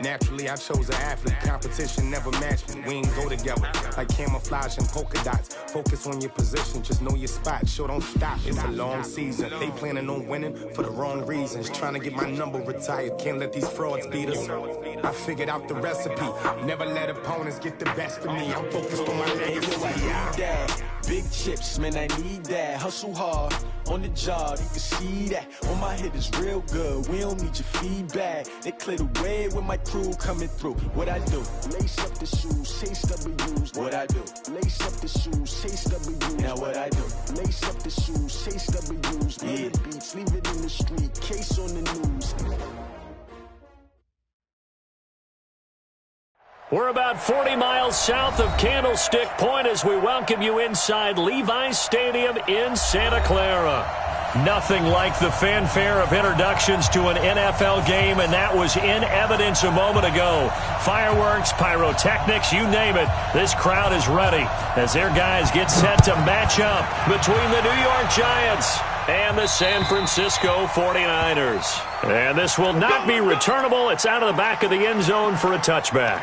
Naturally, I chose an athlete. Competition never matched me. We ain't go together like camouflage and polka dots. Focus on your position, just know your spot. Sure, don't stop. It's a long season. They planning on winning for the wrong reasons. Trying to get my number retired. Can't let these frauds beat us. I figured out the recipe. Never let opponents get the best of me. I'm focused on my legacy. Big chips, man, I need that. Hustle hard on the job, you can see that. On my head is real good, we don't need your feedback. They clear the way with my crew coming through. What I do? Lace up the shoes, chase W's. What I do? Lace up the shoes, chase W's. Now what I do? Lace up the shoes, chase W's. Yeah. Beats, leave it in the street, case on the news. We're about 40 miles south of Candlestick Point as we welcome you inside Levi's Stadium in Santa Clara. Nothing like the fanfare of introductions to an NFL game, and that was in evidence a moment ago. Fireworks, pyrotechnics, you name it. This crowd is ready as their guys get set to match up between the New York Giants and the San Francisco 49ers. And this will not be returnable. It's out of the back of the end zone for a touchback.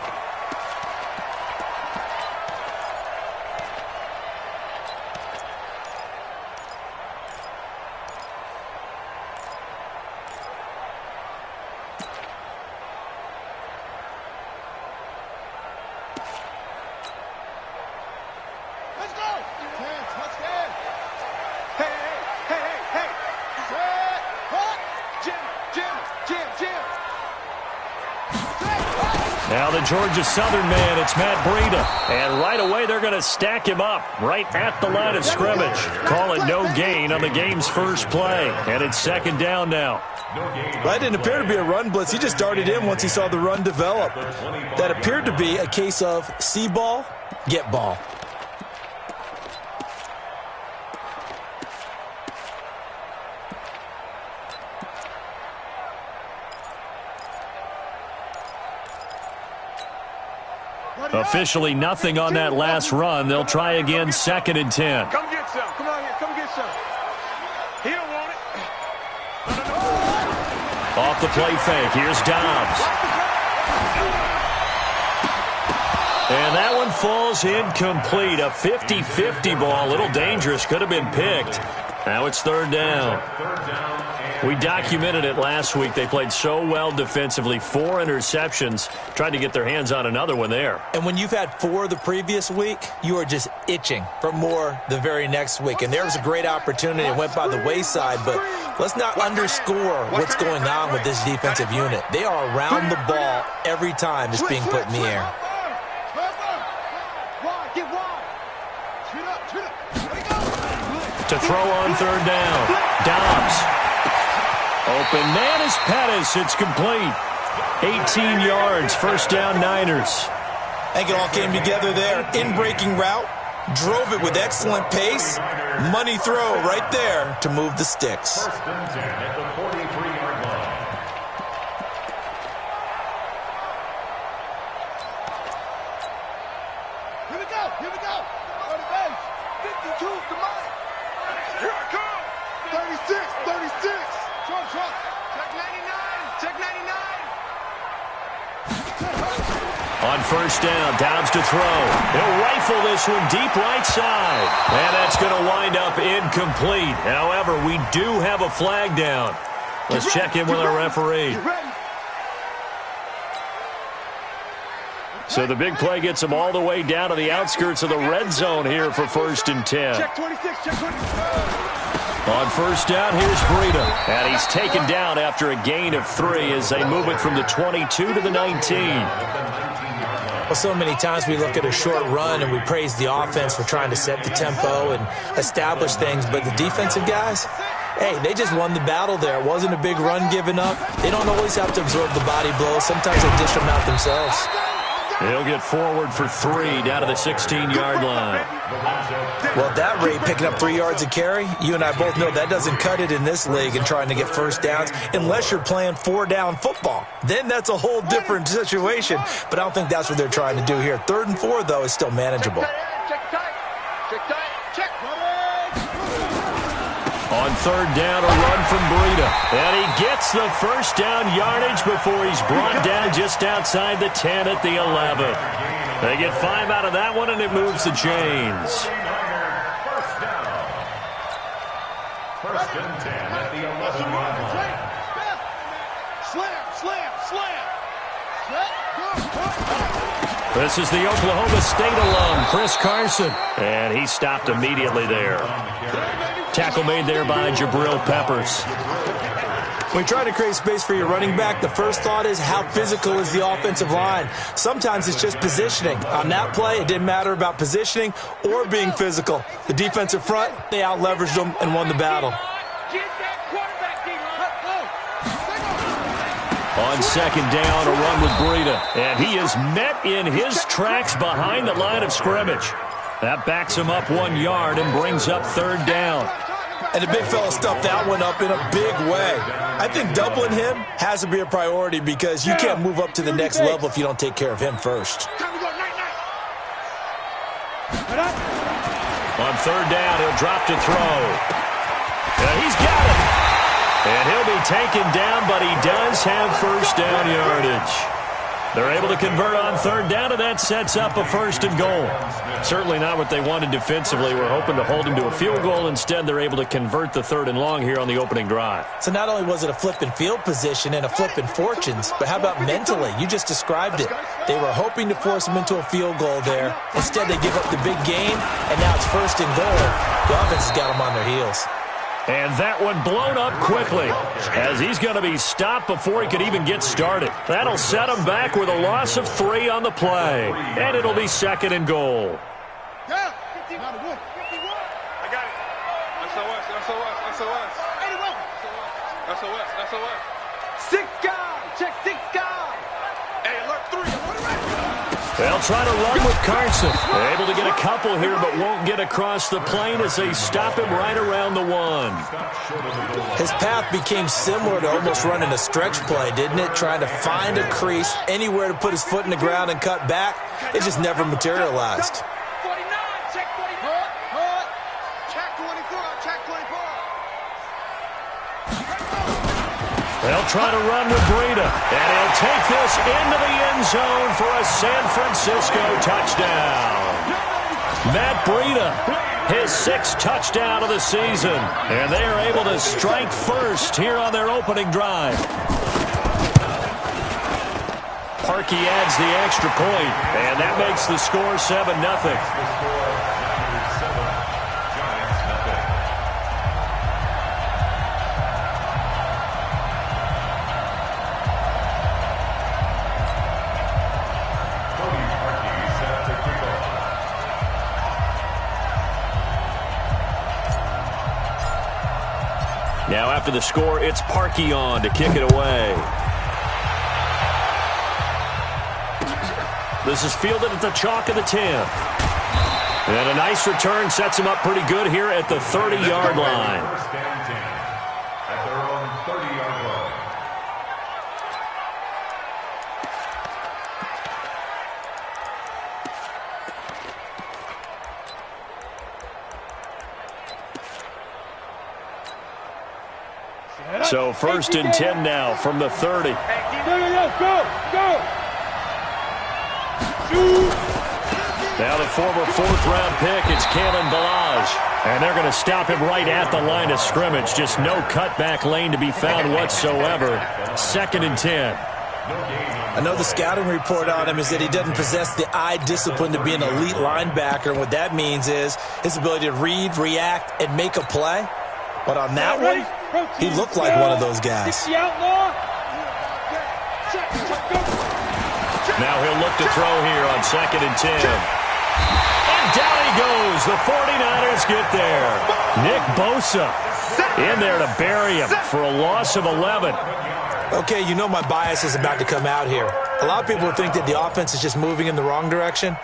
Now the Georgia Southern man, it's Matt Breida. And right away they're going to stack him up right at the line of scrimmage. Call it no gain on the game's first play. And it's second down now. That didn't appear to be a run blitz. He just darted in once he saw the run develop. That appeared to be a case of see ball, get ball. Officially nothing on that last run. They'll try again, 2nd and 10. Come get some. Come on here. Come get some. He don't want it. Off the play fake. Here's Dobbs. And that one falls incomplete. A 50-50 ball. A little dangerous. Could have been picked. Now it's 3rd down. We documented it last week. They played so well defensively. 4 interceptions. Tried to get their hands on another one there. And when you've had 4 the previous week, you are just itching for more the very next week. And there was a great opportunity. It went by the wayside, but let's not underscore what's going on with this defensive unit. They are around the ball every time it's being put in the air. To throw on 3rd down. Dobbs. Open man is Pettis. It's complete. 18 yards. First down, Niners. I think it all came together there. In-breaking route. Drove it with excellent pace. Money throw right there to move the sticks. First and 10 at the 43-yard line. Here we go. Here we go. On the base. 52. Come on. Here I come. 36. 36. Trump. Check 99. Check 99. On first down, Dobbs to throw. He'll rifle this one deep right side. And that's going to wind up incomplete. However, we do have a flag down. Let's check in with our referee. So the big play gets them all the way down to the outskirts of the red zone here for 1st and 10. Check 26. Check 26. On first down, here's Breida. And he's taken down after a gain of 3 as they move it from the 22 to the 19. Well, so many times we look at a short run and we praise the offense for trying to set the tempo and establish things, but the defensive guys, hey, they just won the battle there. It wasn't a big run given up. They don't always have to absorb the body blows. Sometimes they dish them out themselves. He'll get forward for 3 down to the 16-yard line. Well, at that rate, picking up 3 yards a carry, you and I both know that doesn't cut it in this league and trying to get first downs unless you're playing 4-down football. Then that's a whole different situation, but I don't think that's what they're trying to do here. 3rd and 4, though, is still manageable. Check tight. Check tight. Check. On third down, a run from Breida. And he gets the first down yardage before he's brought down just outside the 10 at the 11. They get 5 out of that one, and it moves the chains. First and 10 at the 11-yard line. This is the Oklahoma State alum, Chris Carson. And he stopped immediately there. Tackle made there by Jabril Peppers. When you try to create space for your running back, the first thought is how physical is the offensive line. Sometimes it's just positioning. On that play, it didn't matter about positioning or being physical. The defensive front, they out-leveraged them and won the battle. On second down, a run with Breida. And he is met in his tracks behind the line of scrimmage. That backs him up 1 yard and brings up third down. And the big fella stuffed that one up in a big way. I think doubling him has to be a priority because you can't move up to the next level if you don't take care of him first. On third down, he'll drop to throw. And he's got it. And he'll be taken down, but he does have first down yardage. They're able to convert on third down, and that sets up a first and goal. Certainly not what they wanted defensively. We're hoping to hold him to a field goal. Instead, they're able to convert the third and long here on the opening drive. So not only was it a flip in field position and a flip in fortunes, but how about mentally? You just described it. They were hoping to force him into a field goal there. Instead, they give up the big game, and now it's first and goal. The offense has got them on their heels. And that one blown up quickly as he's going to be stopped before he could even get started. That'll set him back with a loss of 3 on the play. And it'll be second and goal. Yeah. 51. I got it. SOS. 6 guys. Check 6 guys. Hey, alert 3. They'll try to run with Carson. They're able to get a couple here, but won't get across the plane as they stop him right around the 1. His path became similar to almost running a stretch play, didn't it? Trying to find a crease, anywhere to put his foot in the ground and cut back. It just never materialized. 49. Check 44. Check 24. Check 24. They'll try to run with Breida, and he'll take this into the end zone for a San Francisco touchdown. Matt Breida, his 6th touchdown of the season, and they are able to strike first here on their opening drive. Parkey adds the extra point, and that makes the score 7-0. Now after the score, it's Parkey on to kick it away. This is fielded at the chalk of the 10. And a nice return sets him up pretty good here at the 30-yard line. First and 10 at their own 30-yard line. So first and 10 now from the 30. Go. Now the former 4th-round pick, it's Kalen Ballage. And they're going to stop him right at the line of scrimmage. Just no cutback lane to be found whatsoever. Second and 10. I know the scouting report on him is that he doesn't possess the eye discipline to be an elite linebacker. And what that means is his ability to read, react, and make a play. But on that one, he looked like one of those guys. Now he'll look to throw here on second and 10. And down he goes. The 49ers get there. Nick Bosa in there to bury him for a loss of 11. Okay, you know my bias is about to come out here. A lot of people think that the offense is just moving in the wrong direction.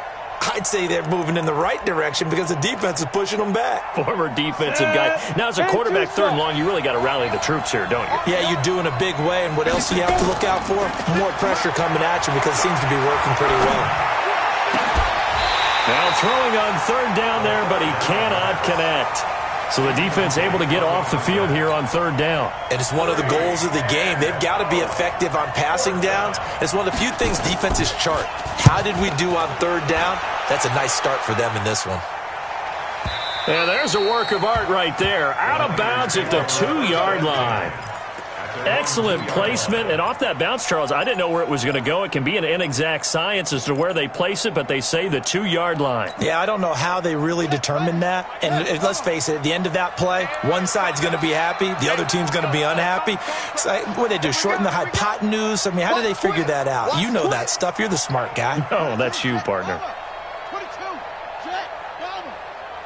I'd say they're moving in the right direction because the defense is pushing them back. Former defensive guy. Now, as a quarterback, third and long, you really got to rally the troops here, don't you? Yeah, you do in a big way. And what else do you have to look out for? More pressure coming at you because it seems to be working pretty well. Now throwing on third down there, but he cannot connect. So the defense able to get off the field here on 3rd down. And it's one of the goals of the game. They've got to be effective on passing downs. It's one of the few things defenses chart. How did we do on 3rd down? That's a nice start for them in this one. And there's a work of art right there. Out of bounds at the 2-yard line. Excellent placement. And off that bounce, Charles, I didn't know where it was going to go. It can be an inexact science as to where they place it, but they say the 2-yard line. Yeah, I don't know how they really determined that. And let's face it, at the end of that play, one side's going to be happy, the other team's going to be unhappy. So what do they do, shorten the hypotenuse? I mean, how do they figure that out? You know that stuff. You're the smart guy. Oh, that's you, partner. 22, Jet, Dollar.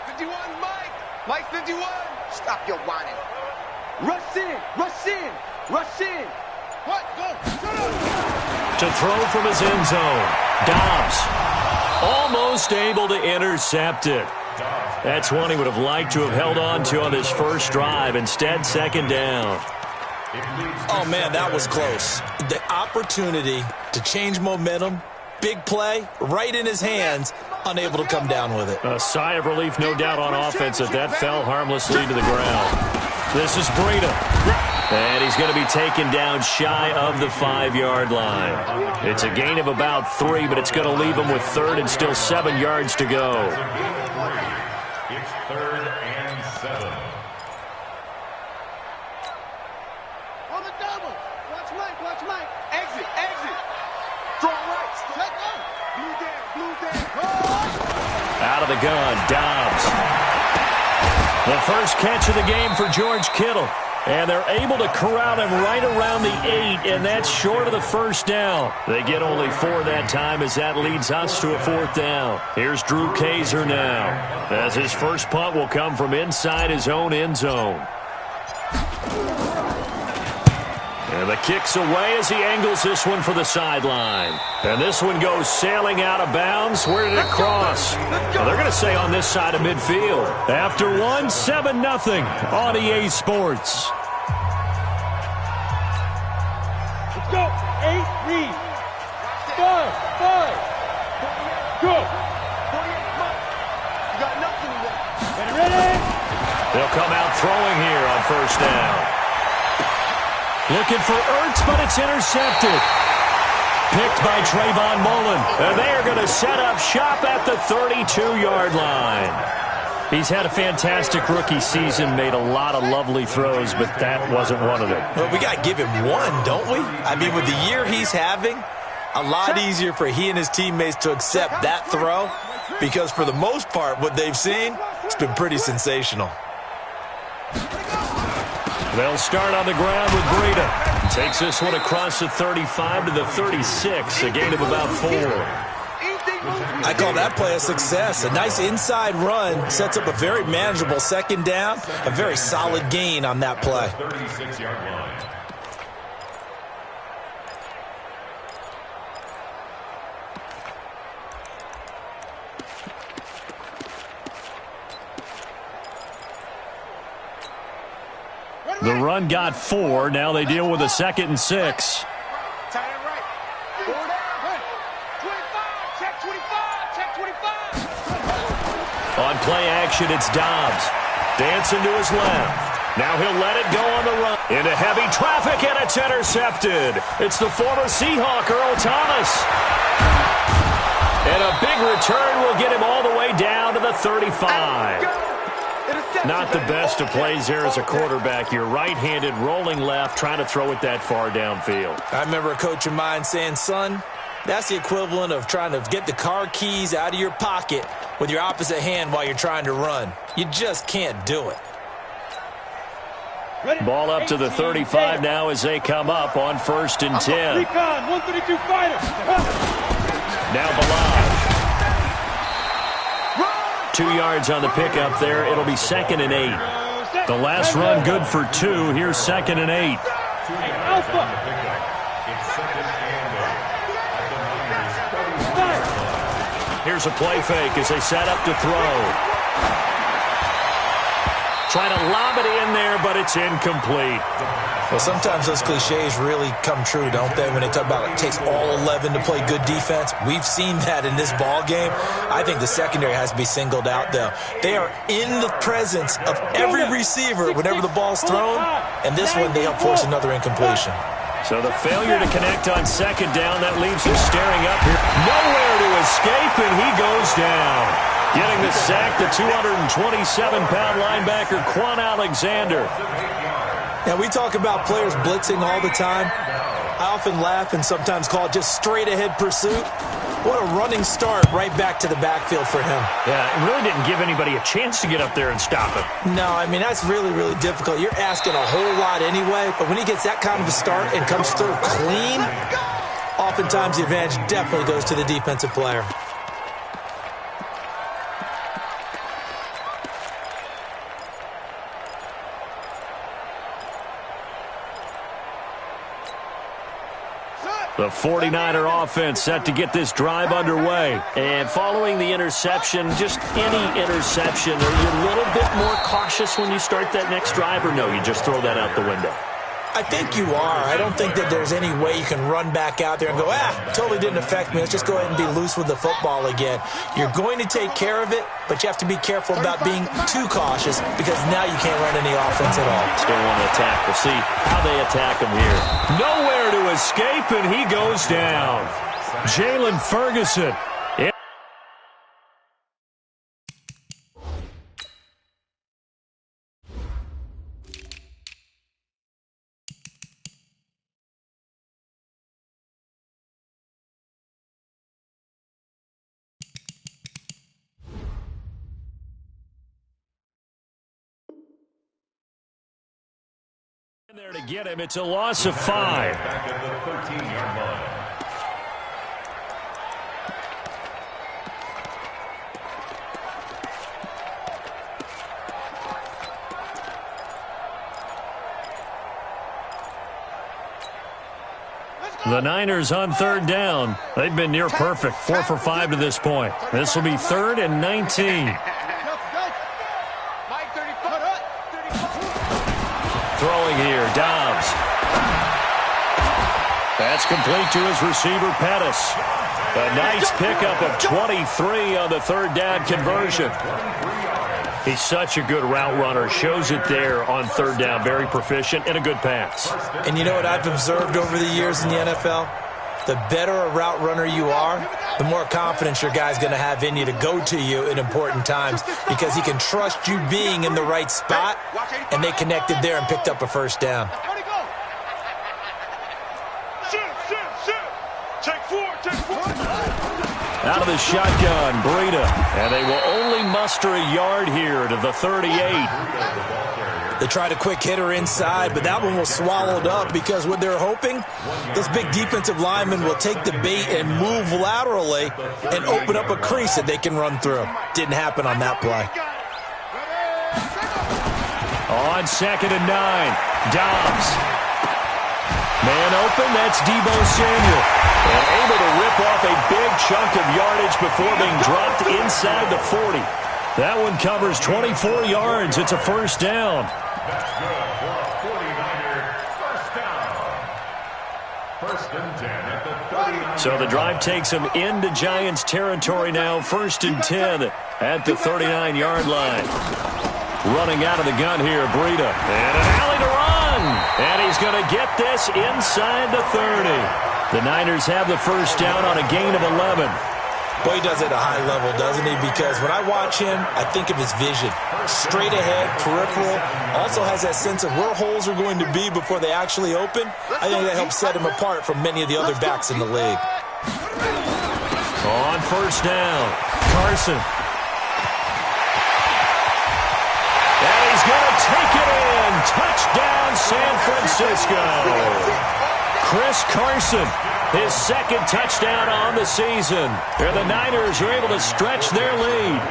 51, Mike. Mike 51. Stop your whining. Rush in, rush in, rush in. What? Go. To throw from his end zone. Dobbs almost able to intercept it. That's one he would have liked to have held on to on his first drive. Instead, 2nd down. Oh, man, that was close. The opportunity to change momentum, big play, right in his hands, unable to come down with it. A sigh of relief, no doubt, on offense that that fell harmlessly to the ground. This is Breida. And he's going to be taken down shy of the 5-yard line. It's a gain of about 3, but it's going to leave him with 3rd and still 7 yards to go. It's 3rd and 7. On the double. Watch Mike, watch Mike. Exit, exit. Throw right. Check out. Blue down. Out of the gun, Dobbs. The first catch of the game for George Kittle. And they're able to corral him right around the 8, and that's short of the 1st down. They get only 4 that time as that leads us to a 4th down. Here's Drew Kaiser now, as his first punt will come from inside his own end zone. And the kick's away as he angles this one for the sideline. And this one goes sailing out of bounds. Where did it cross? Well, they're going to say on this side of midfield. After 1, 7-0 on EA Sports. Let's go. 8, read. 5. Go. 48, Mike. You got nothing to do. Ready? They'll come out throwing here on 1st down. Looking for Ertz, but it's intercepted. Picked by Trayvon Mullen. And they are going to set up shop at the 32-yard line. He's had a fantastic rookie season, made a lot of lovely throws, but that wasn't one of them. Well, we got to give him one, don't we? I mean, with the year he's having, a lot easier for he and his teammates to accept that throw, because for the most part, what they've seen, it's been pretty sensational. They'll start on the ground with Breida. Takes this one across the 35 to the 36, a gain of about 4. I call that play a success. A nice inside run sets up a very manageable 2nd down, a very solid gain on that play. 36-yard line. The run got 4. Now they deal with a 2nd and 6. Tight end right. 4 down. 25. Check 25. Check 25. On play action, it's Dobbs. Dancing to his left. Now he'll let it go on the run. Into heavy traffic, and it's intercepted. It's the former Seahawk, Earl Thomas. And a big return will get him all the way down to the 35. Not the best of plays there as a quarterback. You're right-handed, rolling left, trying to throw it that far downfield. I remember a coach of mine saying, son, that's the equivalent of trying to get the car keys out of your pocket with your opposite hand while you're trying to run. You just can't do it. Ball up to the 35 now as they come up on 1st and 10. Recon, 132 fighter. Now Balaj. 2 yards on the pickup there. It'll be 2nd and 8. The last run good for 2. Here's 2nd and 8. Alpha. Here's a play fake as they set up to throw. Trying to lob it in there, but it's incomplete. Well, sometimes those cliches really come true, don't they? When they talk about it takes all 11 to play good defense. We've seen that in this ball game. I think the secondary has to be singled out, though. They are in the presence of every receiver whenever the ball's thrown, and this one they help force another incompletion. So the failure to connect on second down, that leaves him staring up here. Nowhere to escape, and he goes down. Getting the sack, the 227-pound linebacker, Quan Alexander. Now, we talk about players blitzing all the time. I often laugh and sometimes call it just straight-ahead pursuit. What a running start right back to the backfield for him. Yeah, it really didn't give anybody a chance to get up there and stop him. No, I mean, that's really, really difficult. You're asking a whole lot anyway, but when he gets that kind of a start and comes through clean, oftentimes the advantage definitely goes to the defensive player. The 49er offense set to get this drive underway. And following the interception, just any interception, are you a little bit more cautious when you start that next drive, or no, you just throw that out the window? I think you are. I don't think that there's any way you can run back out there and go, totally didn't affect me. Let's just go ahead and be loose with the football again. You're going to take care of it, but you have to be careful about being too cautious because now you can't run any offense at all. Still want to attack. We'll see how they attack him here. Nowhere to escape, and he goes down. Jalen Ferguson. There to get him. It's a loss of 5. Back at the 13-yard line. The Niners on third down. They've been near perfect. 4 for 5 to this point. This will be 3rd and 19. Throwing here, Dobbs. That's complete to his receiver, Pettis. A nice pickup of 23 on the third down conversion. He's such a good route runner. Shows it there on third down. Very proficient and a good pass. And you know what I've observed over the years in the NFL? The better a route runner you are, the more confidence your guy's going to have in you to go to you in important times because he can trust you being in the right spot, and they connected there and picked up a first down. Out of the shotgun, Breida. And they will only muster a yard here to the 38. They tried a quick hitter inside, but that one was swallowed up because what they're hoping, those big defensive linemen will take the bait and move laterally and open up a crease that they can run through. Didn't happen on that play. On 2nd and 9, Dobbs. Man open, that's Deebo Samuel. And able to rip off a big chunk of yardage before being dropped inside the 40. That one covers 24 yards. It's a first down. That's good for a 49er first down. 1st and 10 at the 39. So the drive takes them into Giants territory now. 1st and 10 at the 39-yard line. Running out of the gun here, Breida. And an alley to run. And he's going to get this inside the 30. The Niners have the first down on a gain of 11. Boy, he does it at a high level, doesn't he? Because when I watch him, I think of his vision. Straight ahead, peripheral. Also has that sense of where holes are going to be before they actually open. I think that helps set him apart from many of the other backs in the league. On first down, Carson. And he's going to take it in. Touchdown, San Francisco. Chris Carson, his 2nd touchdown on the season. And the Niners are able to stretch their lead.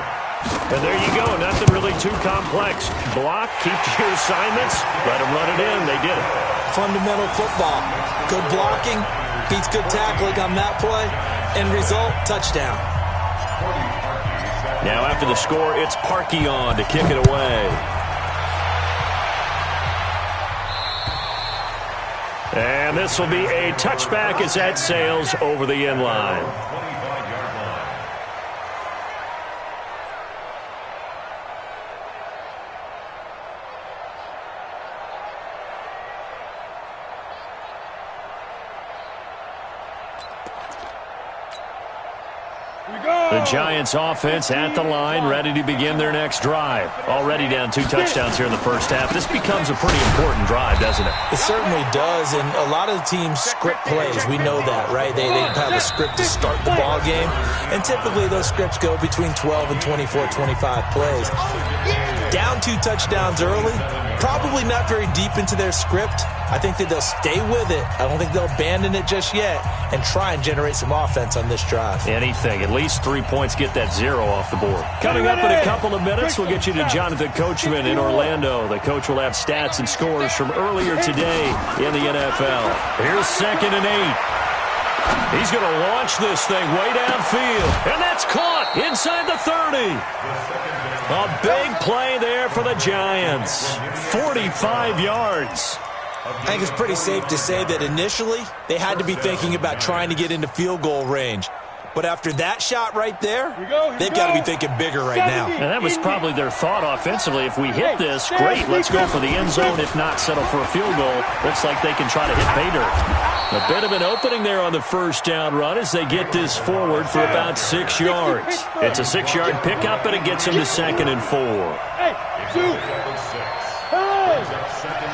And there you go, nothing really too complex. Block, keep to your assignments, let them run it in. They did it. Fundamental football. Good blocking, beats good tackling on that play. End result, touchdown. Now after the score, it's Parkey on to kick it away. And this will be a touchback as that sails over the end line. The Giants offense at the line, ready to begin their next drive. Already down 2 touchdowns here in the first half. This becomes a pretty important drive, doesn't it? It certainly does, and a lot of the teams script plays. We know that, right? They have a script to start the ball game, and typically those scripts go between 12 and 24, 25 plays. Down 2 touchdowns early, probably not very deep into their script. I think that they'll stay with it. I don't think they'll abandon it just yet and try and generate some offense on this drive. Anything. At least 3 points, get that 0 off the board. Coming up in a couple of minutes, we'll get you to Jonathan Coachman in Orlando. The coach will have stats and scores from earlier today in the NFL. Here's 2nd and 8. He's going to launch this thing way downfield. And that's caught inside the 30. A big play there for the Giants. 45 yards. I think it's pretty safe to say that initially they had to be thinking about trying to get into field goal range. But after that shot right there, they've got to be thinking bigger right now. And that was probably their thought offensively. If we hit this, great, let's go for the end zone. If not, settle for a field goal. Looks like they can try to hit pay dirt. A bit of an opening there on the first down run as they get this forward for about 6 yards. It's a 6-yard pickup, and it gets them to 2nd and 4. Hey, 2. 2nd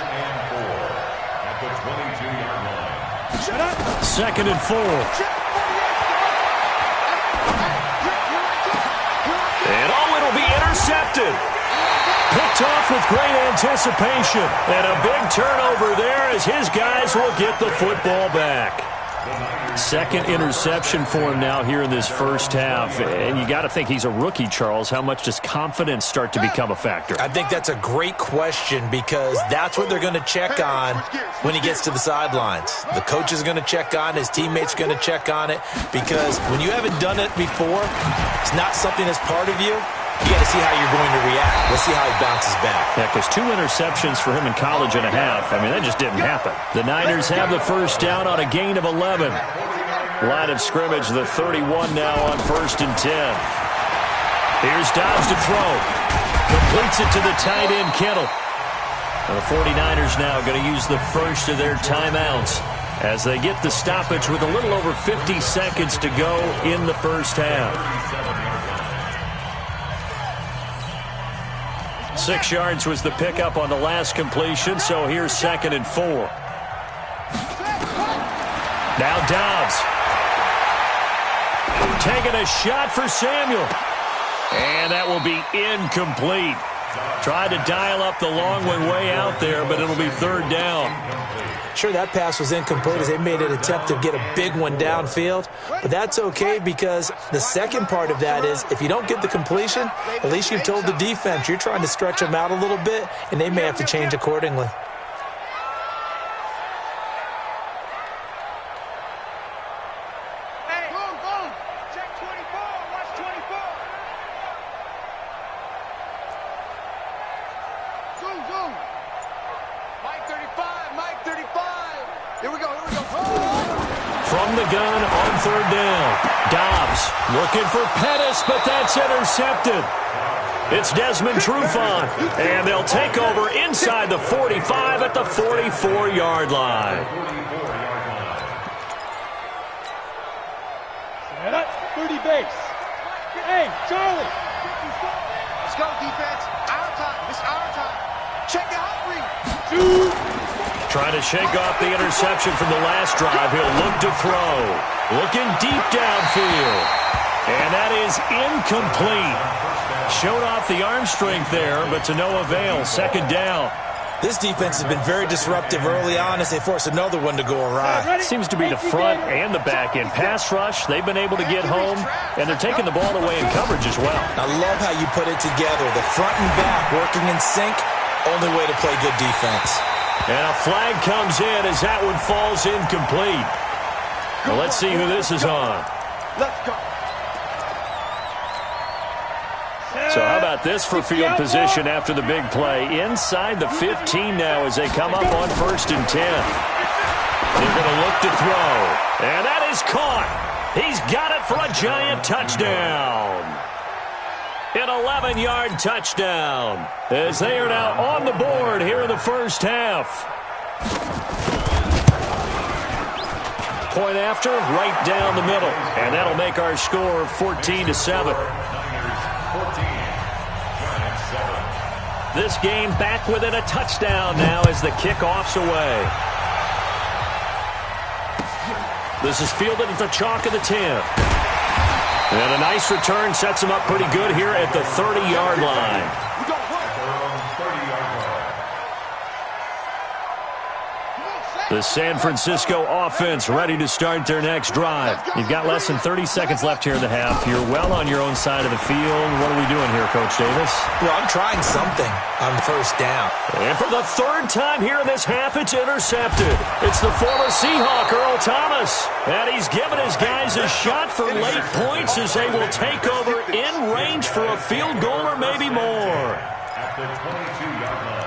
and 4 at the 22-yard line. 2nd and 4. And it'll be intercepted. Picked off with great anticipation. And a big turnover there as his guys will get the football back. 2nd interception for him now here in this first half. And you got to think he's a rookie, Charles. How much does confidence start to become a factor? I think that's a great question because that's what they're going to check on when he gets to the sidelines. The coach is going to check on, his teammates are going to check on it because when you haven't done it before, it's not something that's part of you. You got to see how you're going to react. Let's see how he bounces back. Yeah, because 2 interceptions for him in college and a half. I mean, that just didn't happen. The Niners have the first down on a gain of 11. Line of scrimmage, the 31 now on 1st and 10. Here's Dobbs to throw. Completes it to the tight end, Kittle. And the 49ers now going to use the first of their timeouts as they get the stoppage with a little over 50 seconds to go in the first half. 6 yards was the pickup on the last completion, so here's 2nd and 4. Now Dobbs. Taking a shot for Samuel. And that will be incomplete. Tried to dial up the long one way out there, but it'll be 3rd down. Sure, that pass was incomplete as they made an attempt to get a big one downfield. But that's okay because the second part of that is if you don't get the completion, at least you've told the defense you're trying to stretch them out a little bit, and they may have to change accordingly. Looking for Pettis, but that's intercepted. It's Desmond Trufant, and they'll take over inside the 45 at the 44-yard line. Set up, 30 base. Hey, Charlie. Let's go, defense. Our time. It's our time. Check the hot read. Trying to shake off the interception from the last drive. He'll look to throw. Looking deep downfield. And that is incomplete. Showed off the arm strength there, but to no avail. 2nd down. This defense has been very disruptive early on as they force another one to go awry. Seems to be the front and the back end. Pass rush, they've been able to get home, and they're taking the ball away in coverage as well. I love how you put it together. The front and back working in sync, only way to play good defense. And a flag comes in as that one falls incomplete. Well, let's see who this is on. Let's go. So how about this for field position after the big play? Inside the 15 now as they come up on 1st and 10. They're going to look to throw. And that is caught. He's got it for a giant touchdown. An 11-yard touchdown as they are now on the board here in the first half. Point after, right down the middle. And that'll make our score 14-7. This game back within a touchdown now as the kickoff's away. This is fielded at the chalk of the 10. And a nice return sets him up pretty good here at the 30-yard line. The San Francisco offense ready to start their next drive. You've got less than 30 seconds left here in the half. You're well on your own side of the field. What are we doing here, Coach Davis? Well, I'm trying something on first down. And for the third time here in this half, it's intercepted. It's the former Seahawk, Earl Thomas. And he's given his guys a shot for late points as they will take over in range for a field goal or maybe more. At the 22-yard line.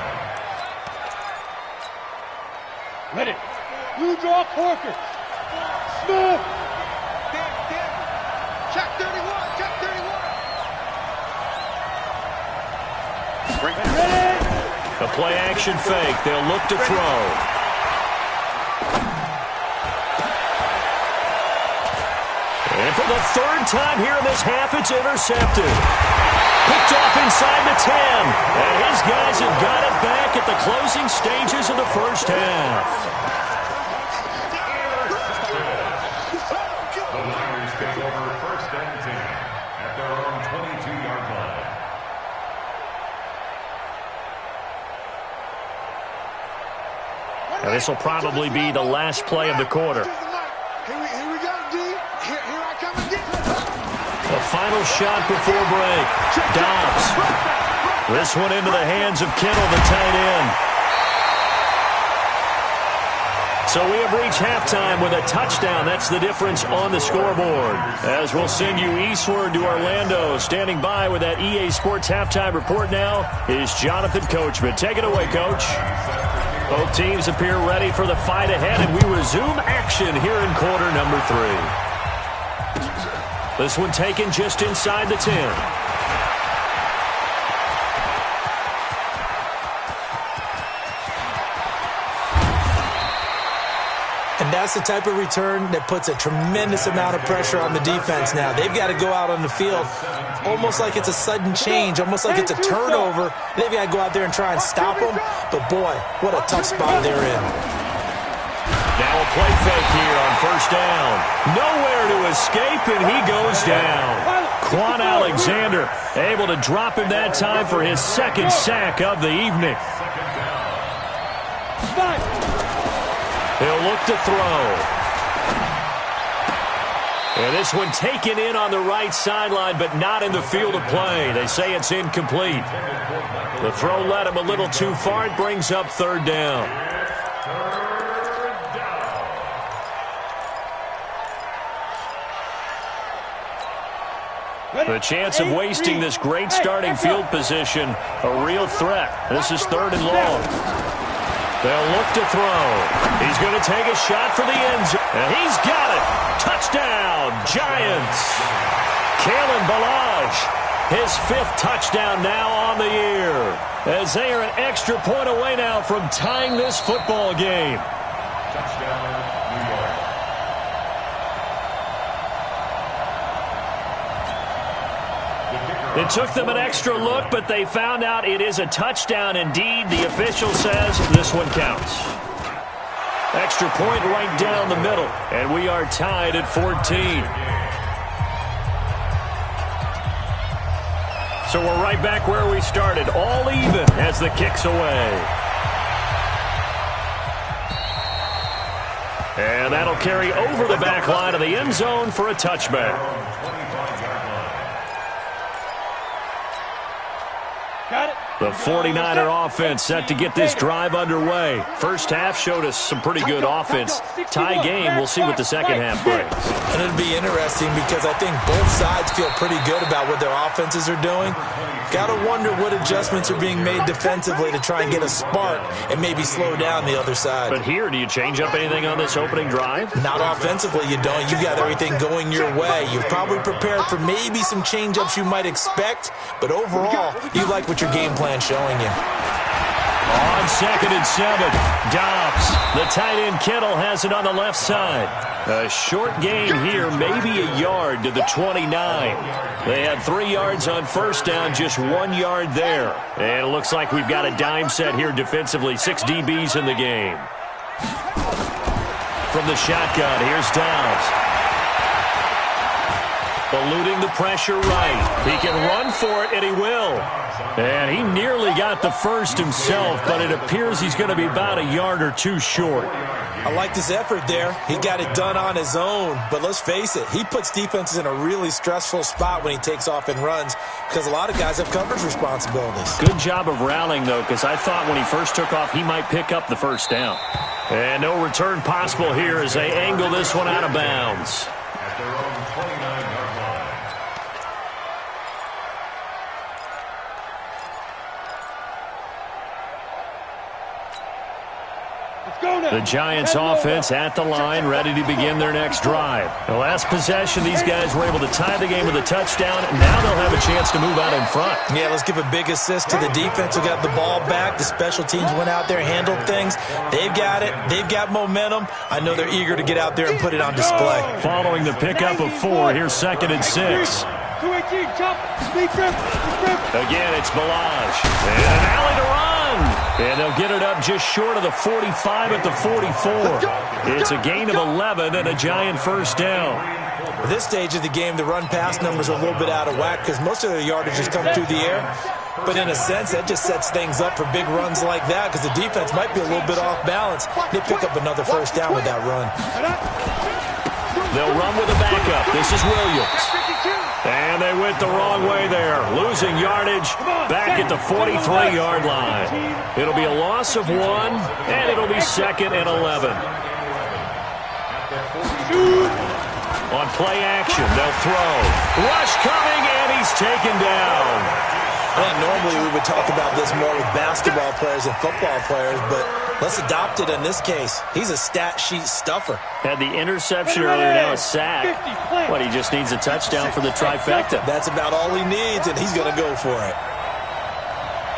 Ready. You draw Corker. Smith. Check 31. Check 31. Ready. A play action fake. They'll look to throw. And for the third time here in this half, it's intercepted. Picked off inside the 10. And his guys have got it back at the closing stages of the first half. The Niners take over first and 10 at their own 22-yard line. Now this will probably be the last play of the quarter. Here we go, D. Here I come again. The final shot before break. Dobbs. This one into the hands of Kittle, the tight end. So we have reached halftime with a touchdown. That's the difference on the scoreboard. As we'll send you eastward to Orlando. Standing by with that EA Sports halftime report now is Jonathan Coachman. Take it away, Coach. Both teams appear ready for the fight ahead, and we resume action here in quarter number 3. This one taken just inside the 10. And that's the type of return that puts a tremendous amount of pressure on the defense now. They've got to go out on the field almost like it's a sudden change, almost like it's a turnover. They've got to go out there and try and stop them. But, boy, what a tough spot they're in. Now a play fake here on first down. Nowhere to escape, and he goes down. Quan Alexander able to drop him that time for his second sack of the evening. He'll look to throw. And this one taken in on the right sideline, but not in the field of play. They say it's incomplete. The throw led him a little too far. It brings up third down. The chance of wasting this great starting field position, a real threat. This is third and long. They'll look to throw. He's going to take a shot for the end zone. And he's got it. Touchdown, Giants. Kalen Ballage, his 5th touchdown now on the year. As they are an extra point away now from tying this football game. Touchdown, New York. It took them an extra look, but they found out it is a touchdown indeed. The official says this one counts. Extra point right down the middle, and we are tied at 14. So we're right back where we started, all even as the kick's away. And that'll carry over the back line of the end zone for a touchback. The 49er offense set to get this drive underway. First half showed us some pretty good offense. Tie game, we'll see what the second half brings. And it'll be interesting because I think both sides feel pretty good about what their offenses are doing. Got to wonder what adjustments are being made defensively to try and get a spark and maybe slow down the other side. But here, do you change up anything on this opening drive? Not offensively, you don't. You've got everything going your way. You've probably prepared for maybe some change-ups you might expect, but overall, you like what your game plan's showing you. On 2nd and 7, Dobbs. The tight end Kittle has it on the left side. A short gain here, maybe a yard to the 29. They had 3 yards on first down, just 1 yard there. And it looks like we've got a dime set here defensively. 6 DBs in the game. From the shotgun, here's Dobbs. Eluding the pressure right. He can run for it, and he will. And he nearly got the first himself, but it appears he's going to be about a yard or 2 short. I liked his effort there. He got it done on his own. But let's face it, he puts defenses in a really stressful spot when he takes off and runs because a lot of guys have coverage responsibilities. Good job of rallying, though, because I thought when he first took off, he might pick up the first down. And no return possible here as they angle this one out of bounds. At their own 29-yard line. The Giants offense at the line, ready to begin their next drive. The last possession, these guys were able to tie the game with a touchdown, and now they'll have a chance to move out in front. Yeah, let's give a big assist to the defense who got the ball back. The special teams went out there, handled things. They've got it. They've got momentum. I know they're eager to get out there and put it on display. Following the pickup of 4, here's 2nd and 6. Again, it's Balaj. And an alley to run. And they'll get it up just short of the 45 at the 44. It's a gain of 11 and a Giant first down. At this stage of the game, the run-pass numbers are a little bit out of whack because most of their yardage has come through the air. But in a sense, that just sets things up for big runs like that because the defense might be a little bit off balance. They pick up another first down with that run. They'll run with a backup. This is Williams. And they went the wrong way there, losing yardage back at the 43-yard line. It'll be a loss of 1, and it'll be 2nd and 11. On play action, they'll throw. Rush coming, and he's taken down. I think normally we would talk about this more with basketball players and football players, but let's adopt it in this case. He's a stat sheet stuffer. Had the interception earlier, now a sack. But he just needs a touchdown for the trifecta. That's about all he needs, and he's going to go for it.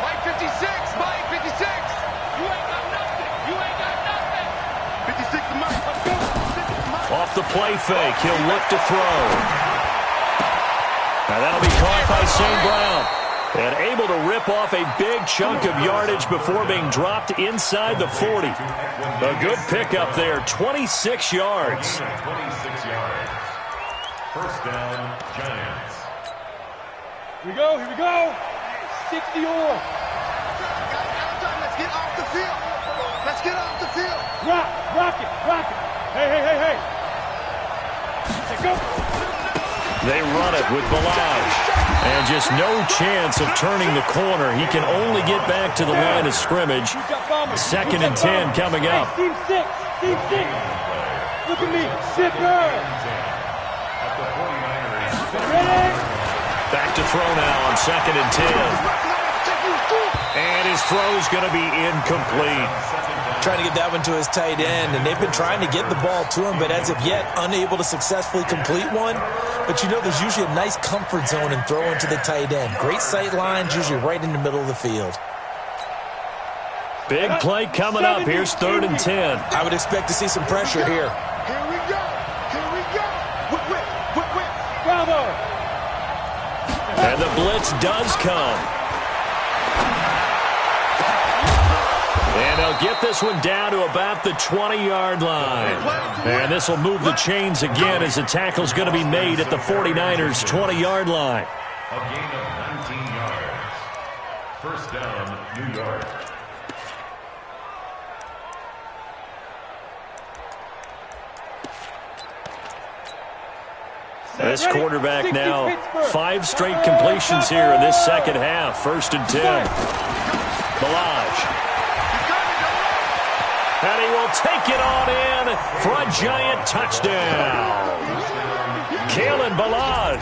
Mike 56, Mike 56. You ain't got nothing. You ain't got nothing. 56 to Mike. Let's go. Off the play fake, he'll look to throw. Now that'll be caught by St. Brown. And able to rip off a big chunk of yardage before being dropped inside the 40. A good pickup there, 26 yards. 26 yards. First down, Giants. Here we go. 60 all. Let's get off the field. Let's get off the field. Rock it. Hey. Let's go. They run it with Balaj. And just no chance of turning the corner. He can only get back to the line of scrimmage. 2nd and 10 coming up. Team 6. Look at me. Zipper. Back to throw now on 2nd and 10. And his throw's going to be incomplete. Trying to get that one to his tight end, and they've been trying to get the ball to him, but as of yet, unable to successfully complete one. But you know there's usually a nice comfort zone in throwing to the tight end. Great sight lines, usually right in the middle of the field. Big play coming up. Here's 3rd and 10. I would expect to see some pressure here. Here we go. Whip. Bravo. And the blitz does come. And they'll get this one down to about the 20-yard line. And this will move the chains again as the tackle's going to be made at the 49ers' 20-yard line. A gain of 19 yards. First down, New York. This quarterback now 5 straight completions here in this second half. 1st and 10. Balaj. And he will take it on in for a giant touchdown. Kalen Balaj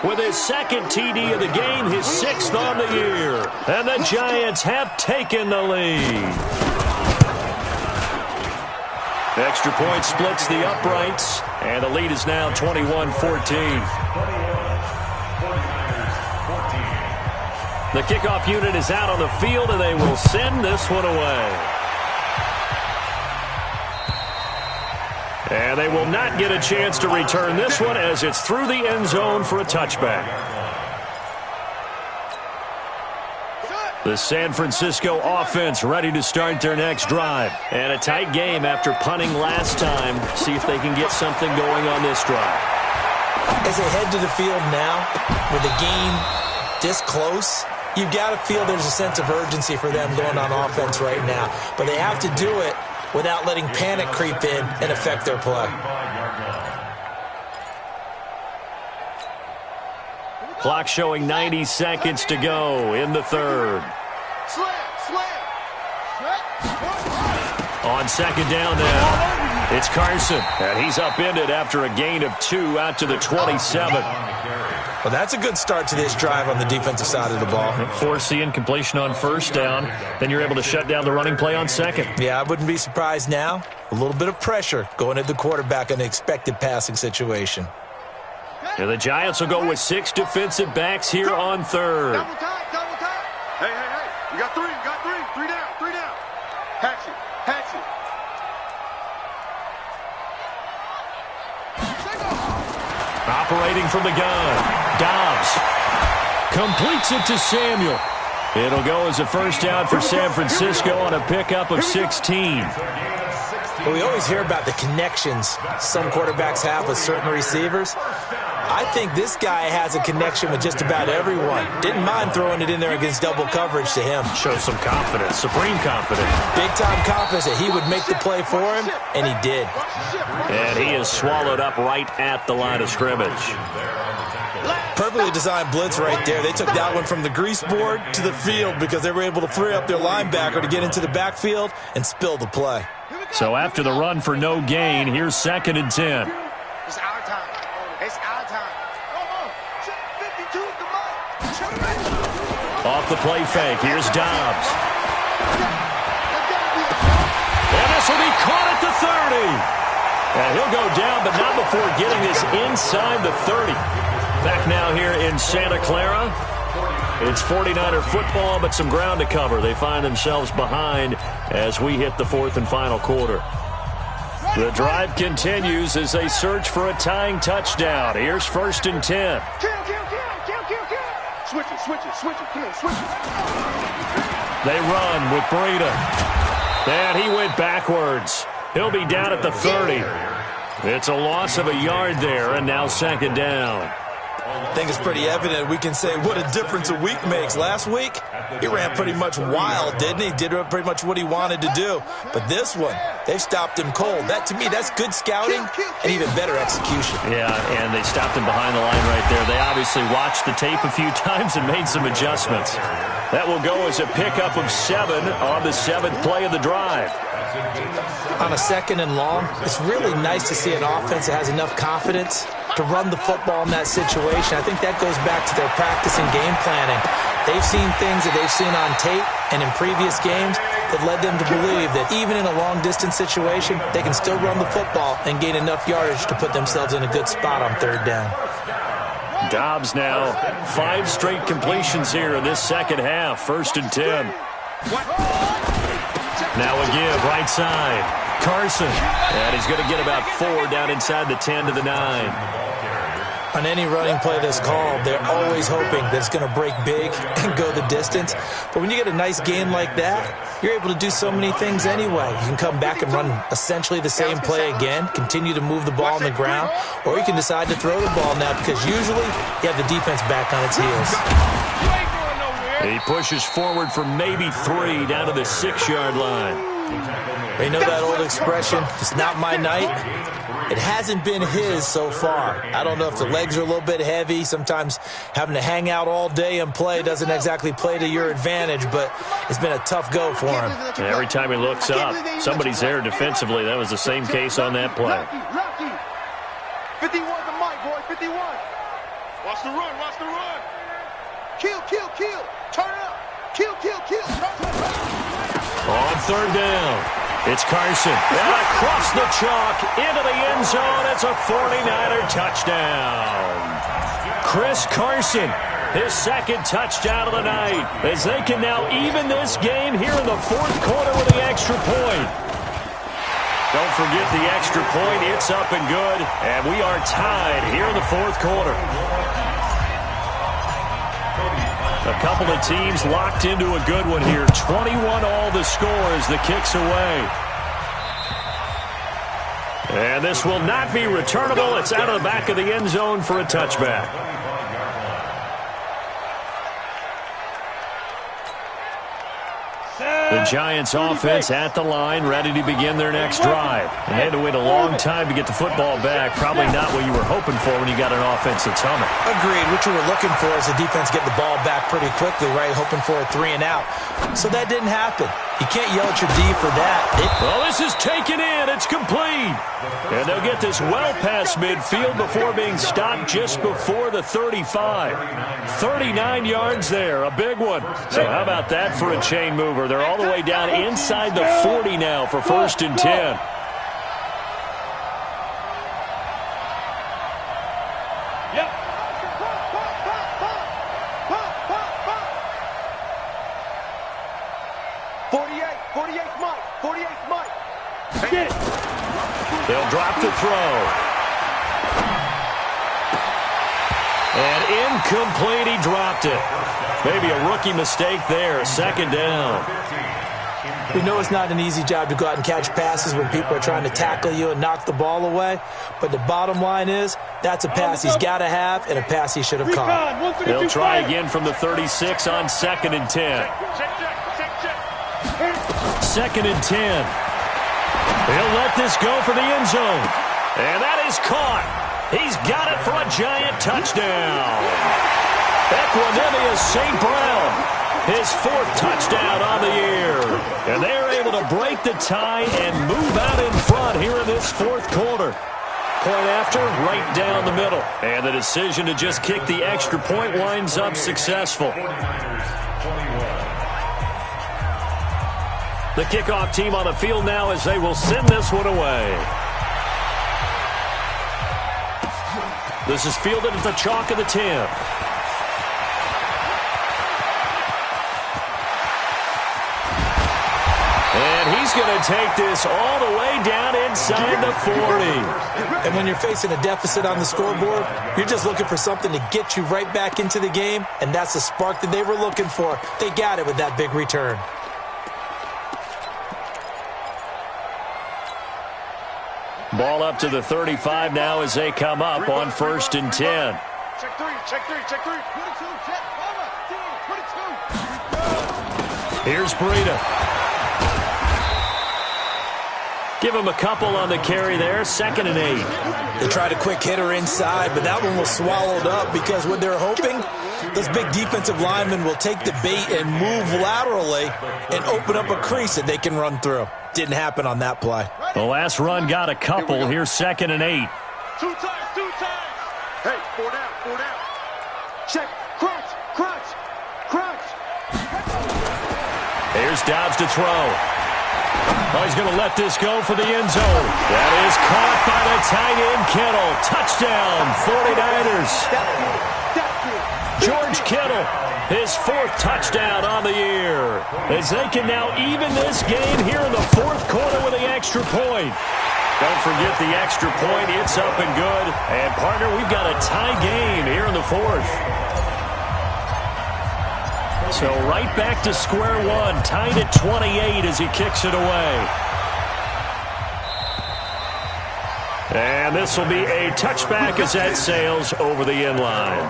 with his 2nd TD of the game, his 6th on the year. And the Giants have taken the lead. Extra point splits the uprights, and the lead is now 21-14. The kickoff unit is out on the field, and they will send this one away. And they will not get a chance to return this one as it's through the end zone for a touchback. The San Francisco offense ready to start their next drive. And a tight game after punting last time. See if they can get something going on this drive. As they head to the field now, with the game this close, you've got to feel there's a sense of urgency for them going on offense right now. But they have to do it without letting panic creep in and affect their play. Clock showing 90 seconds to go in the 3rd. On 2nd down now, it's Carson. And he's upended after a gain of 2 out to the 27. Well, that's a good start to this drive on the defensive side of the ball. Force the incompletion on 1st down. Then you're able to shut down the running play on 2nd. Yeah, I wouldn't be surprised now. A little bit of pressure going at the quarterback in an expected passing situation. And the Giants will go with 6 defensive backs here on 3rd. Double time, double time. Hey, hey, hey. You got 3, you got 3. 3 down, 3 down. Hatch it, hatch it. Operating from the gun, Dobbs completes it to Samuel. It'll go as a 1st down for San Francisco on a pickup of 16. But we always hear about the connections some quarterbacks have with certain receivers. I think this guy has a connection with just about everyone. Didn't mind throwing it in there against double coverage to him. Shows some confidence, supreme confidence. Big-time confidence that he would make the play for him, and he did. And he is swallowed up right at the line of scrimmage. Perfectly designed blitz right there. They took that one from the grease board to the field because they were able to free up their linebacker to get into the backfield and spill the play. So after the run for no gain, here's 2nd and 10. It's our time. It's our time. Off the play fake, here's Dobbs. And this will be caught at the 30. And he'll go down, but not before getting this inside the 30. Back now here in Santa Clara. It's 49er football, but some ground to cover. They find themselves behind as we hit the 4th and final quarter. The drive continues as they search for a tying touchdown. Here's 1st and 10. Switch it, switch it, switch it. Come on, switch it. They run with Breida. And he went backwards. He'll be down at the 30. It's a loss of a yard there, and now 2nd down. I think it's pretty evident we can say what a difference a week makes. Last week, he ran pretty much wild, didn't he? Did pretty much what he wanted to do. But this one, they've stopped him cold. That, to me, that's good scouting and even better execution. Yeah, and they stopped him behind the line right there. They obviously watched the tape a few times and made some adjustments. That will go as a pickup of 7 on the 7th play of the drive. On a 2nd and long, it's really nice to see an offense that has enough confidence to run the football in that situation. I think that goes back to their practice and game planning. They've seen things that they've seen on tape and in previous games that led them to believe that even in a long-distance situation, they can still run the football and gain enough yardage to put themselves in a good spot on 3rd down. Dobbs now 5 straight completions here in this second half. 1st and 10. Now a give right side. Carson. And he's going to get about 4 down inside the 10 to the 9. On any running play that's called, they're always hoping that it's going to break big and go the distance. But when you get a nice gain like that, you're able to do so many things anyway. You can come back and run essentially the same play again, continue to move the ball on the ground, or you can decide to throw the ball now because usually you have the defense back on its heels. He pushes forward for maybe 3 down to the 6-yard line. You know that old expression, it's not my night? It hasn't been his so far. I don't know if the legs are a little bit heavy. Sometimes having to hang out all day and play doesn't exactly play to your advantage, but it's been a tough go for him. And every time he looks up, somebody's there defensively. That was the same case on that play. 51 the mic, boy, 51. Watch the run, watch the run. Kill, kill, kill. Turn up. Kill, kill, kill. On third down, it's Carson. And across the chalk, into the end zone. It's a 49er touchdown. Chris Carson, his second touchdown of the night, as they can now even this game here in the fourth quarter with the extra point. Don't forget the extra point. It's up and good, and we are tied here in the fourth quarter. A couple of teams locked into a good one here. 21 all the score as the kick's away. And this will not be returnable. It's out of the back of the end zone for a touchback. The Giants offense at the line, ready to begin their next drive. And they had to wait a long time to get the football back. Probably not what you were hoping for when you got an offense that's humming. Agreed. What you were looking for is the defense get the ball back pretty quickly, right? Hoping for a 3 and out. So that didn't happen. You can't yell at your D for that. Well, this is taken in. It's complete. And they'll get this well past midfield before being stopped just before the 35. 39 yards there, a big one. So how about that for a chain mover? They're all the way down inside the 40 now for 1st and 10. They'll drop the throw. And incomplete, he dropped it. Maybe a rookie mistake there, 2nd down. We know it's not an easy job to go out and catch passes when people are trying to tackle you and knock the ball away. But the bottom line is, that's a pass he's got to have and a pass he should have caught. They'll try again from the 36 on 2nd and 10. 2nd and 10. He'll let this go for the end zone. And that is caught. He's got it for a giant touchdown. Equanimous St. Brown, his 4th touchdown on the year. And they're able to break the tie and move out in front here in this 4th quarter. Point after, right down the middle. And the decision to just kick the extra point winds up successful. The kickoff team on the field now as they will send this one away. This is fielded at the chalk of the 10. And he's going to take this all the way down inside the 40. And when you're facing a deficit on the scoreboard, you're just looking for something to get you right back into the game, and that's the spark that they were looking for. They got it with that big return. Ball up to the 35 now as they come up on 1st and 10. Check 3, check 3, check 3. 22, check. 22. Here's Breida. Give him a couple on the carry there. 2nd and 8. They tried a quick hitter inside, but that one was swallowed up because what they're hoping, those big defensive linemen will take the bait and move laterally and open up a crease that they can run through. Didn't happen on that play. The last run got a couple. Here's 2nd and 8. 2 times, 2 times. Hey, 4 down, 4 down. Check, crunch, crunch, crunch. Here's Dobbs to throw. Oh, he's going to let this go for the end zone. That is caught by the tight end, Kittle. Touchdown, 49ers. George Kittle, his 4th touchdown on the year. As they can now even this game here in the 4th quarter with the extra point. Don't forget the extra point. It's up and good. And, partner, we've got a tie game here in the 4th. So right back to square one, tied at 28 as he kicks it away. And this will be a touchback as that sails over the end line.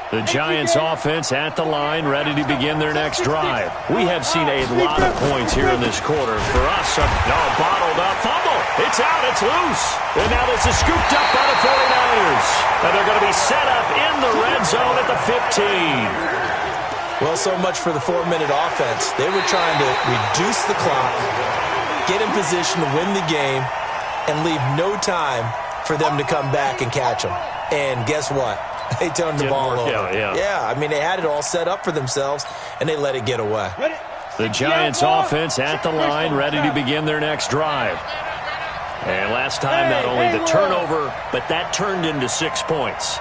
The Giants offense at the line, ready to begin their next drive. We have seen a lot of points here in this quarter. For us, bottled up fumble. It's out, it's loose. And now this is scooped up by the 49ers. And they're going to be set up in the red zone at the 15. Well, so much for the 4-minute offense. They were trying to reduce the clock, get in position to win the game, and leave no time for them to come back and catch them. And guess what? They turned the ball over. Yeah, I mean, they had it all set up for themselves, and they let it get away. The Giants offense at the line, ready to begin their next drive. And last time, not only the turnover, but that turned into 6 points.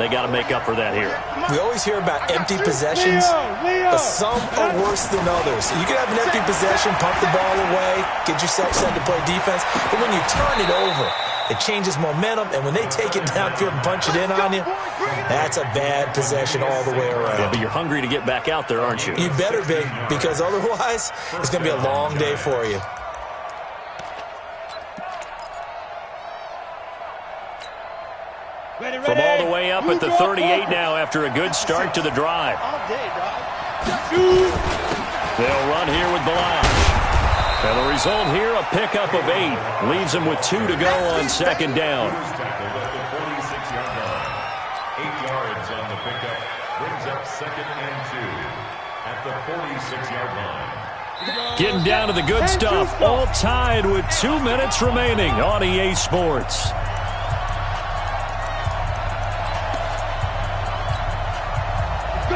They got to make up for that here. We always hear about empty possessions, but some are worse than others. You can have an empty possession, pump the ball away, get yourself set to play defense, but when you turn it over, it changes momentum, and when they take it downfield and punch it in on you, that's a bad possession all the way around. Yeah, but you're hungry to get back out there, aren't you? You better be, because otherwise, it's going to be a long day for you. From all the way up at the 38 now after a good start to the drive. They'll run here with Balazs. And the result here, a pickup of 8. Leaves them with 2 to go on second down. 8 yards on the pickup. Brings up 2nd and 2 at the 46-yard line. Getting down to the good stuff. All tied with 2 minutes remaining on EA Sports.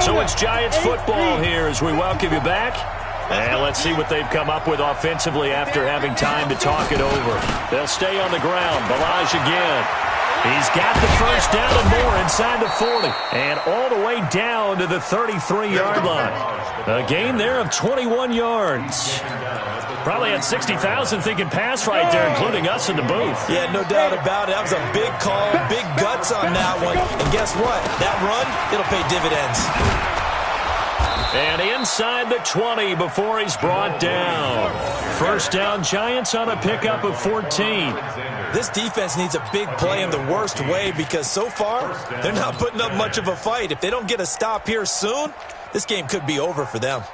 So it's Giants football here as we welcome you back. And let's see what they've come up with offensively after having time to talk it over. They'll stay on the ground. Balazs again. He's got the first down and more inside the 40. And all the way down to the 33-yard line. A gain there of 21 yards. Probably had 60,000 thinking pass right there, including us in the booth. Yeah, no doubt about it. That was a big call, big guts on that one. And guess what? That run, it'll pay dividends. And inside the 20 before he's brought down. First down, Giants on a pickup of 14. This defense needs a big play in the worst way because so far, they're not putting up much of a fight. If they don't get a stop here soon, this game could be over for them.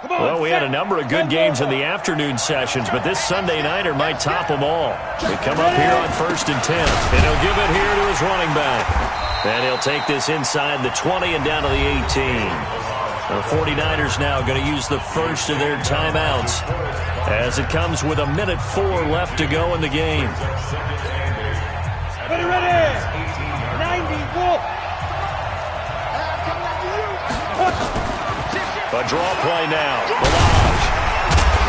Well, we had a number of good games in the afternoon sessions, but this Sunday nighter might top them all. We come up here on 1st and 10, and he'll give it here to his running back. And he'll take this inside the 20 and down to the 18. The 49ers now going to use the first of their timeouts as it comes with 1:04 left to go in the game. Ready, 90, walk. A draw play now. Balazs.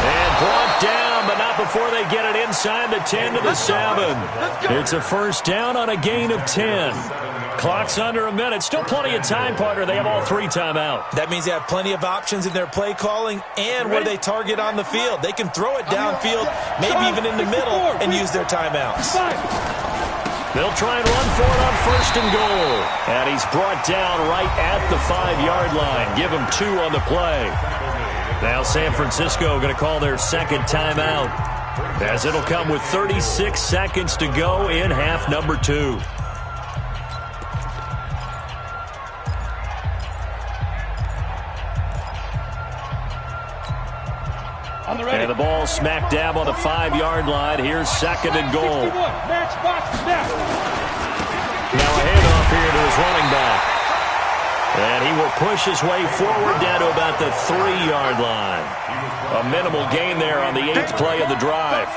And brought down, but not before they get it inside the 10 to the 7. It's a first down on a gain of 10. Clock's under a minute. Still plenty of time, partner. They have all 3 timeouts. That means they have plenty of options in their play calling and where they target on the field. They can throw it downfield, maybe even in the middle, and use their timeouts. They'll try and run for it on 1st and goal. And he's brought down right at the 5-yard line. Give him 2 on the play. Now San Francisco going to call their second timeout as it'll come with 36 seconds to go in half number 2. And the ball smack dab on the 5-yard line. Here's 2nd and goal. Now a handoff here to his running back. And he will push his way forward down to about the 3-yard line. A minimal gain there on the 8th play of the drive.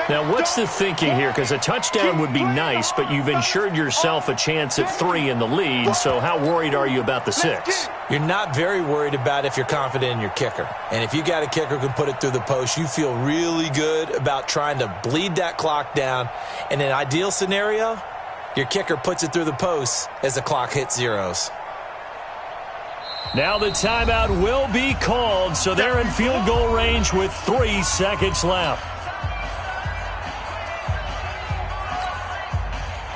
Now, what's the thinking here? Because a touchdown would be nice, but you've ensured yourself a chance at 3 in the lead, so how worried are you about the 6? You're not very worried about if you're confident in your kicker. And if you got a kicker who can put it through the post, you feel really good about trying to bleed that clock down. In an ideal scenario, your kicker puts it through the post as the clock hits zeros. Now the timeout will be called, so they're in field goal range with 3 seconds left.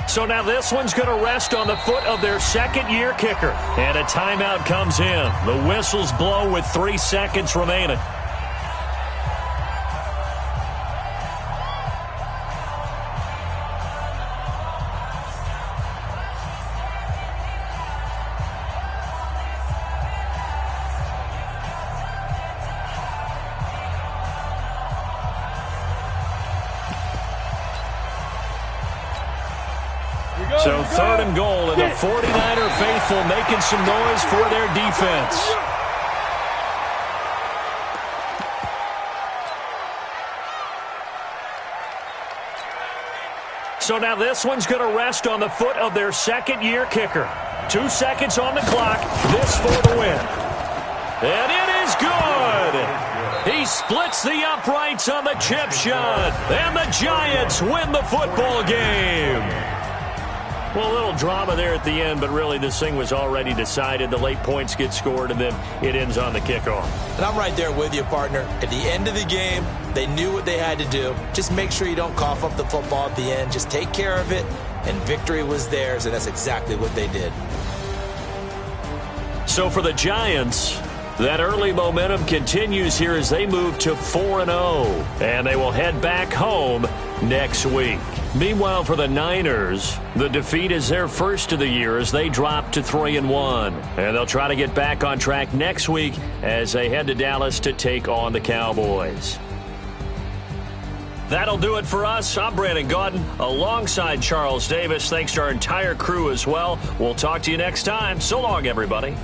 So now this one's going to rest on the foot of their second-year kicker. And a timeout comes in. The whistles blow with 3 seconds remaining. So 3rd and goal, and the 49er faithful making some noise for their defense. So now this one's going to rest on the foot of their second-year kicker. 2 seconds on the clock. This for the win. And it is good. He splits the uprights on the chip shot. And the Giants win the football game. Well, a little drama there at the end, but really this thing was already decided. The late points get scored, and then it ends on the kickoff. And I'm right there with you, partner. At the end of the game, they knew what they had to do. Just make sure you don't cough up the football at the end. Just take care of it, and victory was theirs, and that's exactly what they did. So for the Giants, that early momentum continues here as they move to 4-0, and they will head back home next week. Meanwhile, for the Niners, the defeat is their first of the year as they drop to 3-1. And they'll try to get back on track next week as they head to Dallas to take on the Cowboys. That'll do it for us. I'm Brandon Gaudin alongside Charles Davis. Thanks to our entire crew as well. We'll talk to you next time. So long, everybody.